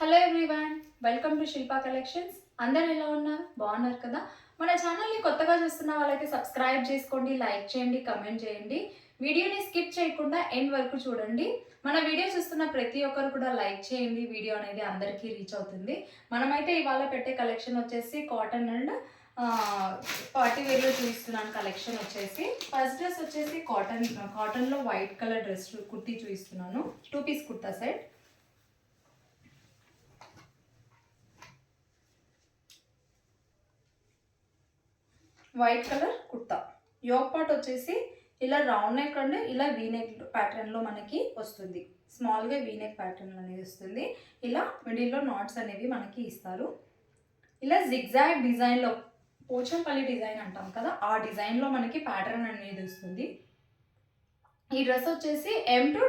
Hello everyone, welcome to Shilpa collections. అందరు ఎలా ఉన్నారు? బాగున్నారు కదా? మన ఛానల్ని కొత్తగా చూస్తున్న వాళ్ళైతే సబ్స్క్రైబ్ చేసుకోండి, లైక్ చేయండి, కమెంట్ చేయండి. వీడియోని స్కిప్ చేయకుండా ఎండ్ వరకు చూడండి. మన వీడియో చూస్తున్న ప్రతి ఒక్కరు కూడా లైక్ చేయండి. వీడియో అనేది అందరికీ రీచ్ అవుతుంది. మనమైతే ఇవాళ పెట్టే కలెక్షన్ వచ్చేసి కాటన్ అండ్ పార్టీ వేర్లో చూపిస్తున్నాను. కలెక్షన్ వచ్చేసి ఫస్ట్ డ్రెస్ వచ్చేసి కాటన్లో వైట్ కలర్ డ్రెస్ కుర్తీ చూపిస్తున్నాను. 2 piece kurta set. White colour kurta. Yoke part వచ్చేసి ఇలా రౌండ్ నెక్ అండ్ ఇలా వీనెక్ ప్యాటర్న్లో మనకి వస్తుంది. స్మాల్గా వీనెక్ ప్యాటర్న్ అనేది వస్తుంది. ఇలా మిడిల్లో నాట్స్ అనేవి మనకి ఇస్తారు. ఇలా జిగ్జాగ్ డిజైన్లో, పోచంపల్లి డిజైన్ అంటాం కదా, ఆ డిజైన్లో మనకి ప్యాటర్న్ అనేది వస్తుంది. ఈ డ్రెస్ వచ్చేసి M to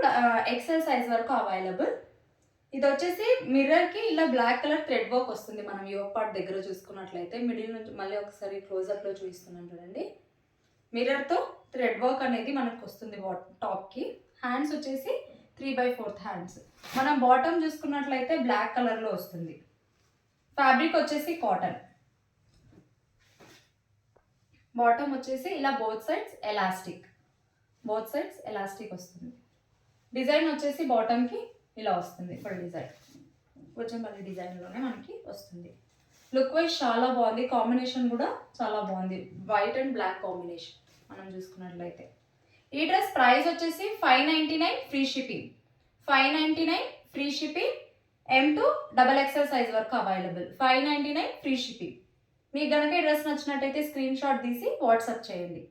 XL సైజ్ వరకు అవైలబుల్. ఇది వచ్చేసి మిర్రర్కి ఇలా బ్లాక్ కలర్ థ్రెడ్ వర్క్ వస్తుంది. మనం యోక్ పార్ట్ దగ్గర చూసుకున్నట్లయితే మిడిల్ నుంచి మళ్ళీ ఒకసారి క్లోజప్లో చూపిస్తున్నాను చూడండి. మిర్రర్తో థ్రెడ్ వర్క్ అనేది మనకు వస్తుంది టాప్కి. హ్యాండ్స్ వచ్చేసి 3/4 హ్యాండ్స్. మనం బాటమ్ చూసుకున్నట్లయితే బ్లాక్ కలర్లో వస్తుంది. ఫ్యాబ్రిక్ వచ్చేసి కాటన్. బాటమ్ వచ్చేసి ఇలా బోత్ సైడ్స్ ఎలాస్టిక్ వస్తుంది. డిజైన్ వచ్చేసి బాటమ్కి ఇలా వస్తుంది. ఫుల్ డిజైన్ కొంచెం మళ్ళీ డిజైన్లోనే మనకి వస్తుంది. లుక్ వైజ్ చాలా బాగుంది. కాంబినేషన్ కూడా చాలా బాగుంది. వైట్ అండ్ బ్లాక్ కాంబినేషన్ మనం చూసుకున్నట్లయితే. ఈ డ్రెస్ ప్రైస్ వచ్చేసి 599 free shipping. 599 free shipping. M to XXL size వరకు అవైలబుల్. 599 free shipping. మీకు కనుక ఈ డ్రెస్ నచ్చినట్టయితే స్క్రీన్ షాట్ తీసి వాట్సాప్ చేయండి.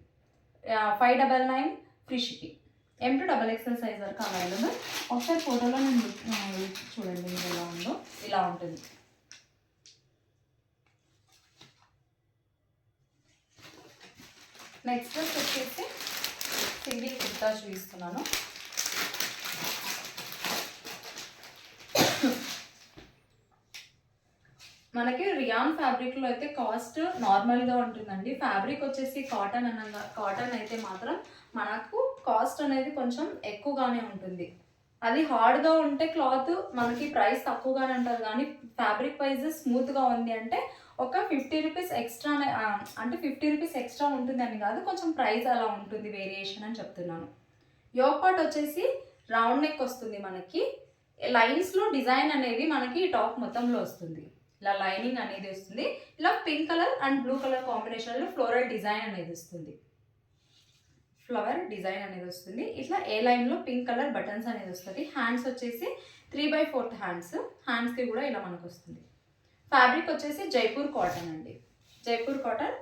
599 free shipping. M to XXL size వరకు అవైలబుల్. ఒకసారి ఫోటోలో నేను చూడండి ఇది ఎలా ఉందో. ఇలా ఉంటుంది. నెక్స్ట్ డ్రెస్ వచ్చేసి సింగిల్ కుర్తా చూపిస్తున్నాను. మనకి రియాన్ ఫ్యాబ్రిక్లో అయితే కాస్ట్ నార్మల్గా ఉంటుందండి. ఫ్యాబ్రిక్ వచ్చేసి కాటన్ అయితే మాత్రం మనకు కాస్ట్ అనేది కొంచెం ఎక్కువగానే ఉంటుంది. అది హార్డ్గా ఉంటే క్లాత్ మనకి ప్రైస్ తక్కువగానే ఉంటుంది. కానీ ఫ్యాబ్రిక్ వైజ్ స్మూత్గా ఉంది అంటే ఒక 50 రూపీస్ ఎక్స్ట్రా, అంటే 50 రూపీస్ ఎక్స్ట్రా ఉంటుంది అని కాదు, కొంచెం ప్రైస్ అలా ఉంటుంది వేరియేషన్ అని చెప్తున్నాను. యోక్ పార్ట్ వచ్చేసి రౌండ్ నెక్ వస్తుంది. మనకి లైన్స్లో డిజైన్ అనేది మనకి టాప్ మొత్తంలో వస్తుంది. ఇలా లైనింగ్ అనేది వస్తుంది. ఇలా pink colour and blue colour కాంబినేషన్లో ఫ్లోరల్ డిజైన్ అనేది వస్తుంది. ఇట్లా ఏ లైన్లో పింక్ కలర్ బటన్స్ అనేది వస్తుంది. హ్యాండ్స్ వచ్చేసి 3/4 హ్యాండ్స్. హ్యాండ్స్కి కూడా ఇలా మనకు వస్తుంది. ఫ్యాబ్రిక్ వచ్చేసి జైపూర్ కాటన్ అండి. జైపూర్ కాటన్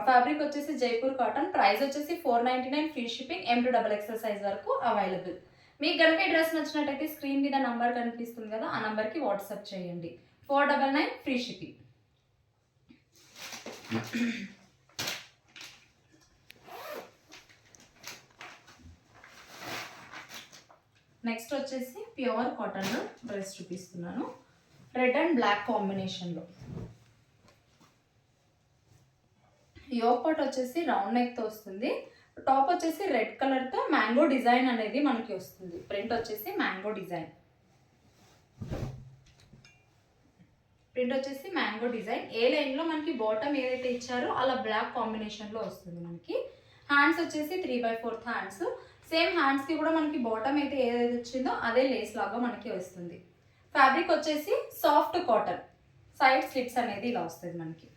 ఫ్యాబ్రిక్ వచ్చేసి జైపూర్ కాటన్. ప్రైస్ వచ్చేసి 499 free shipping. M to XXL size వరకు అవైలబుల్. మీకు కనుక ఈ డ్రెస్ నచ్చినట్టయితే స్క్రీన్ మీద నంబర్ కనిపిస్తుంది కదా, ఆ నంబర్కి వాట్సాప్ చేయండి. 499 ఫ్రీ షిప్పింగ్. నెక్స్ట్ వచ్చేసి ప్యూర్ కాటన్లో డ్రెస్ చూపిస్తున్నాను. రెడ్ అండ్ బ్లాక్ కాంబినేషన్లో. యోక్ పార్ట్ వచ్చేసి రౌండ్ నెక్తో వస్తుంది. టాప్ వచ్చేసి రెడ్ కలర్తో మ్యాంగో డిజైన్ అనేది మనకి వస్తుంది. ప్రింట్ వచ్చేసి మ్యాంగో డిజైన్. ఏ లైన్లో మనకి బాటమ్ ఏదైతే ఇచ్చారో అలా బ్లాక్ కాంబినేషన్లో వస్తుంది మనకి. హ్యాండ్స్ వచ్చేసి 3/4 హ్యాండ్స్. సేమ్ హ్యాండ్స్కి కూడా మనకి బాటమ్ అయితే ఏదైతే వచ్చిందో అదే లేస్ లాగా మనకి వస్తుంది. ఫ్యాబ్రిక్ వచ్చేసి సాఫ్ట్ కాటన్. సైడ్ స్లిట్స్ అనేది ఇలా వస్తుంది మనకి.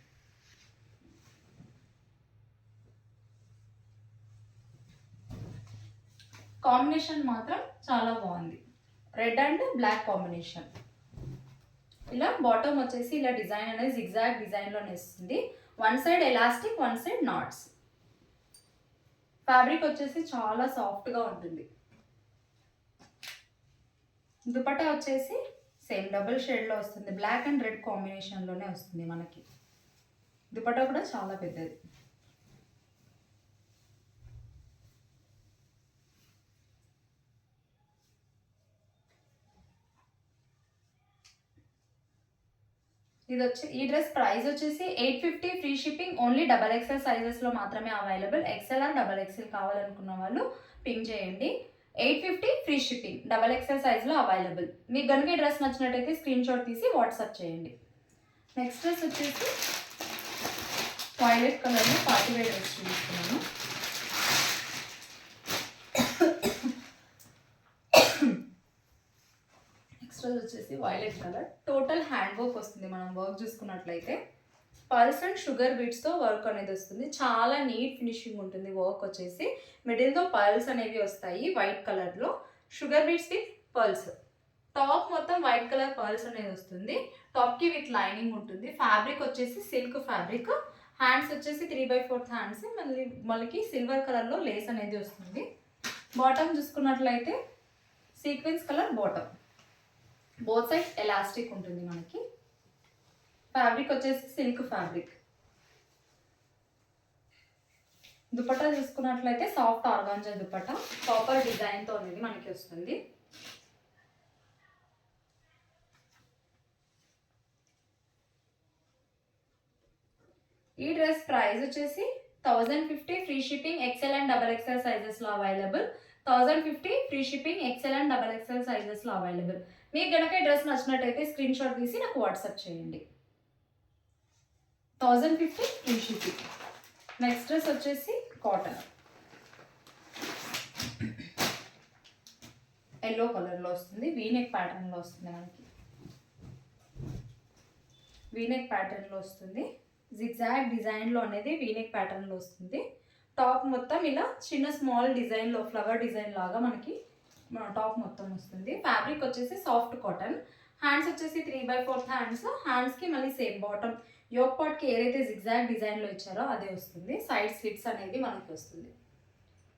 కాంబినేషన్ మాత్రం చాలా బాగుంది. Red and black combination. ఇలా బాటమ్ వచ్చేసి ఇలా డిజైన్ అనేది జిగ్జాగ్ డిజైన్లోనే వస్తుంది. One side elastic, one side knots. Fabric వచ్చేసి చాలా సాఫ్ట్గా ఉంటుంది. దుపట్టా వచ్చేసి సేమ్ డబుల్ షేడ్లో వస్తుంది. బ్లాక్ అండ్ రెడ్ కాంబినేషన్లోనే వస్తుంది మనకి. దుపట్టా కూడా చాలా పెద్దది. ఈ డ్రెస్ ప్రైస్ వచ్చేసి 850 ఫ్రీ షిప్పింగ్. ఓన్లీ XXL సైజెస్లో మాత్రమే అవైలబుల్. XL ఆర్ XXL కావాలనుకున్న వాళ్ళు పింక్ చేయండి. 850 ఫ్రీ షిప్పింగ్, డబల్ ఎక్సెల్ సైజ్లో అవైలబుల్. మీకు కనుక ఈ డ్రెస్ నచ్చినట్టయితే స్క్రీన్ షాట్ తీసి వాట్సాప్ చేయండి. నెక్స్ట్ డ్రెస్ వచ్చేసి వైలెట్ కలర్లో పార్టీ వేర్ డ్రెస్ చూపిస్తున్నాను. నెక్స్ట్ డ్రెస్ వచ్చేసి violet colour, total hand work వస్తుంది. మనం వర్క్ చూసుకున్నట్లయితే పల్స్ అండ్ షుగర్ బీట్స్తో వర్క్ అనేది వస్తుంది. చాలా నీట్ ఫినిషింగ్ ఉంటుంది. వర్క్ వచ్చేసి మిడిల్తో పల్స్ అనేవి వస్తాయి వైట్ కలర్లో, sugar beads with pulse. Top మొత్తం వైట్ కలర్ పర్ల్స్ అనేది వస్తుంది. టాప్కి విత్ లైనింగ్ ఉంటుంది. ఫ్యాబ్రిక్ వచ్చేసి సిల్క్ ఫ్యాబ్రిక్. హ్యాండ్స్ వచ్చేసి 3/4 హ్యాండ్స్. మనకి సిల్వర్ కలర్లో లేస్ అనేది వస్తుంది. బాటమ్ చూసుకున్నట్లయితే sequence colour bottom, both side elastic ఉంటుంది మనకి. ఫ్యాబ్రిక్ వచ్చేసి సిల్క్ ఫ్యాబ్రిక్. దుపట్టా చూసుకున్నట్లయితే సాఫ్ట్ ఆర్గాంజా దుపట్టా, కాపర్ డిజైన్తో అనేది మనకి వస్తుంది. ఈ డ్రెస్ ప్రైస్ వచ్చేసి 1050 free shipping, XL and double XL సైజెస్లో available. 1050 free shipping, XL and double XL సైజెస్లో అవైలబుల్. మీకు కనుక ఈ డ్రెస్ నచ్చినట్టయితే స్క్రీన్ షాట్ తీసి నాకు వాట్సాప్ చేయండి. 1050 ఫ్రీ షిప్పింగ్. నెక్స్ట్ డ్రెస్ వచ్చేసి కాటన్, ఎల్లో కలర్లో వస్తుంది. వీనెక్ ప్యాటర్న్లో వస్తుంది మనకి. వీనెక్ ప్యాటర్న్లో వస్తుంది. జిగ్జాగ్ డిజైన్లో అనేది వీనెక్ ప్యాటర్న్లో వస్తుంది. టాప్ మొత్తం ఇలా చిన్న స్మాల్ డిజైన్లో ఫ్లవర్ డిజైన్ లాగా మనకి టాప్ మొత్తం వస్తుంది. ఫ్యాబ్రిక్ వచ్చేసి సాఫ్ట్ కాటన్. హ్యాండ్స్ వచ్చేసి 3/4 హ్యాండ్స్. హ్యాండ్స్కి మళ్ళీ సేమ్ బాటమ్ యోక్ పార్ట్కి ఏదైతే జిగ్జాగ్ డిజైన్లో ఇచ్చారో అదే వస్తుంది. సైడ్ స్లిట్స్ అనేది మనకి వస్తుంది.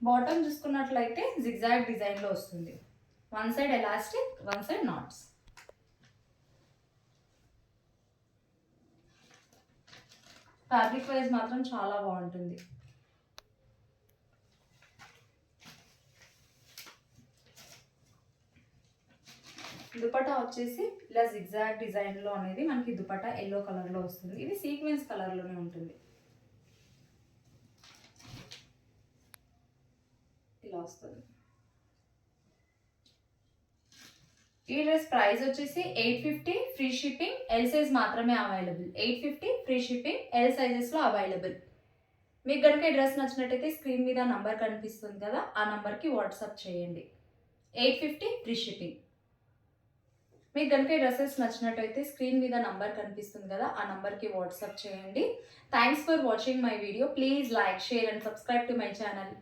బాటమ్ చూసుకున్నట్లయితే జిగ్జాగ్ డిజైన్లో వస్తుంది. One side elastic, one side knots. Fabric wise మాత్రం చాలా బాగుంటుంది. దుపట్టా వచ్చేసి ఇలా జిగ్జాగ్ డిజైన్లో అనేది మనకి దుపట్టా ఎల్లో కలర్లో వస్తుంది. ఇది సీక్వెన్స్ కలర్లోనే ఉంటుంది. ఇలా వస్తుంది. ఈ డ్రెస్ ప్రైస్ వచ్చేసి 850 ఫ్రీ షిప్పింగ్, ఎల్ సైజ్ మాత్రమే అవైలబుల్. 850 ఫ్రీ షిప్పింగ్, ఎల్ సైజెస్లో అవైలబుల్. మీకు కనుక ఈ డ్రెస్ నచ్చినట్టయితే స్క్రీన్ మీద నంబర్ కనిపిస్తుంది కదా, ఆ నంబర్కి వాట్సాప్ చేయండి. 850 ఫ్రీ షిప్పింగ్. మీకు కనుక ఈ డ్రెస్సెస్ నచ్చినట్టయితే స్క్రీన్ మీద నంబర్ కనిపిస్తుంది కదా, ఆ నంబర్కి వాట్సాప్ చేయండి. Thanks for watching my video. Please like, share and subscribe to my channel.